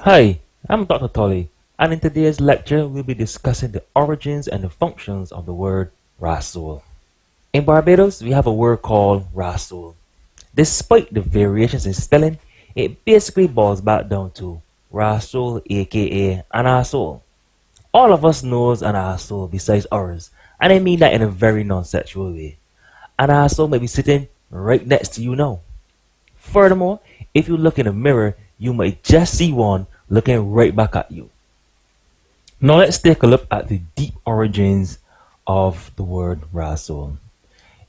Hi, I'm Dr. Tolly, and in today's lecture, we'll be discussing the origins and the functions of the word Rasole. In Barbados, we have a word called Rasole. Despite the variations in spelling, it basically boils back down to Rasole, aka an asshole. All of us knows an asshole besides ours, and I mean that in a very non-sexual way. An asshole may be sitting right next to you now. Furthermore, if you look in a mirror, you might just see one looking right back at you. Now let's take a look at the deep origins of the word Rasole.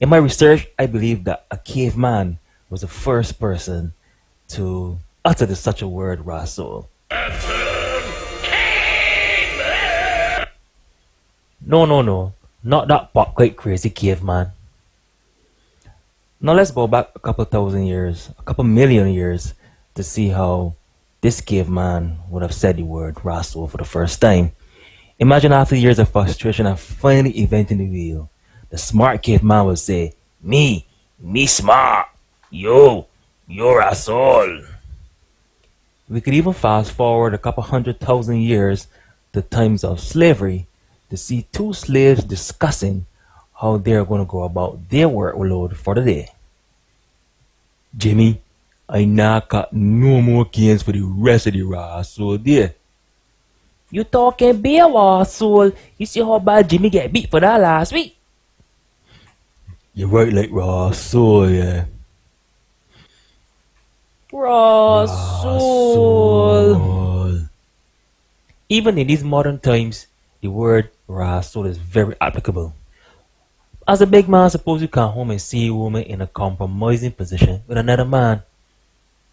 In my research, I believe that a caveman was the first person to utter such a word, Rasole. No, not that pop like crazy caveman. Now let's go back a couple thousand years, a couple million years, to see how this caveman would have said the word Rasole for the first time. Imagine after years of frustration and finally inventing the wheel, the smart caveman would say, me smart, you're Rasole. We could even fast forward a couple 100,000 years to times of slavery to see two slaves discussing how they're going to go about their workload for the day. Jimmy, I not got no more cans for the rest of the Rasole there. You talking beer, Rasole? You see how bad Jimmy get beat for that last week? You're right like Rasole, yeah. Rasole. Even in these modern times, the word Rasole is very applicable. As a big man, suppose you come home and see a woman in a compromising position with another man.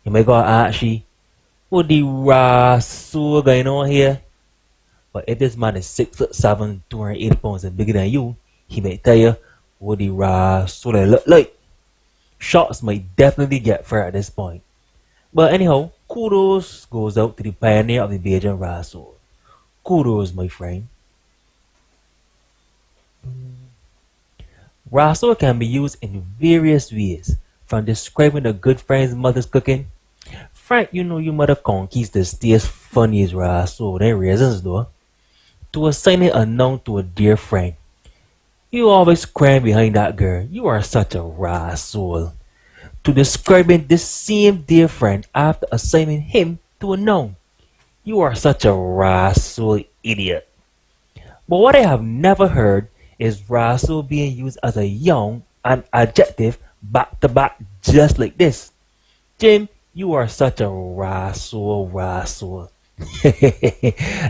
You may go ask she, what the Rasole going on here? But if this man is 6'7", 280 pounds and bigger than you, he may tell you what the Rasole look like. Shots might definitely get fired at this point. But anyhow, kudos goes out to the pioneer of the Bajan Rasole. Kudos, my friend. Rasole can be used in various ways, from describing a good friend's mother's cooking. Frank, you know your mother conquers the taste funny as Rasole, there reasons though. To assigning a noun to a dear friend. You always crying behind that girl. You are such a Rasole. To describing this same dear friend after assigning him to a noun. You are such a Rasole idiot. But what I have never heard is Rasole being used as a noun and adjective back to back just like this. Jim, you are such a Rasole.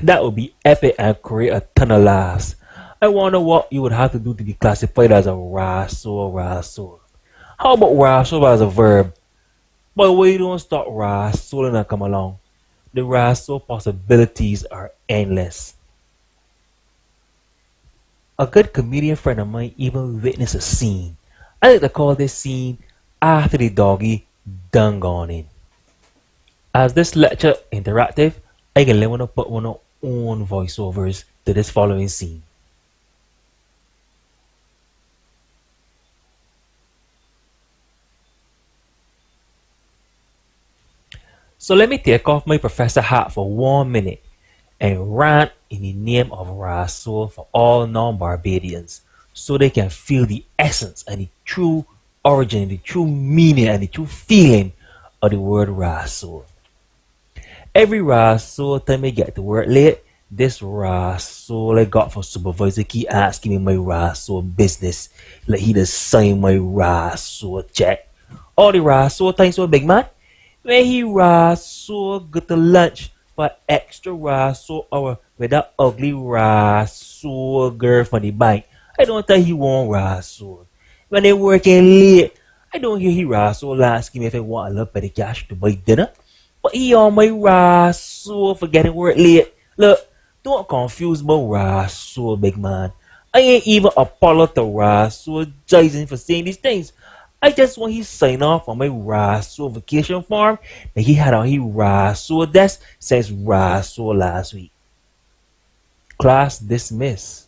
That would be epic and create a ton of laughs. I wonder what you would have to do to be classified as a Rasole. How about Rasole as a verb? But why you don't start Rasole and come along? The Rasole possibilities are endless. A good comedian friend of mine even witnessed a scene. I like to call this scene after the doggy done gone in. As this lecture interactive, I can want to put one of own voiceovers to this following scene. So let me take off my professor hat for 1 minute and rant in the name of Rasole for all non-Barbadians so they can feel the essence and the true origin, the true meaning and the true feeling of the word Rasole. Every Rasole time I get to work late, this Rasole I got from supervisor keep asking me my Rasole business like he just sign my Rasole check. All the Rasole times so big man, when he Rasole go to lunch for extra Rasole hour with that ugly Rasole girl from the bank. I don't tell he want Rasole. When they working late, I don't hear he Rasole asking me if I want a little petty cash to buy dinner. But he on my Rasole for getting work late. Look, don't confuse my Rasole, big man. I ain't even apologizing to Rasole judging for saying these things. I just want he sign off on my Rasole vacation form that he had on his Rasole desk since Rasole last week. Class dismissed.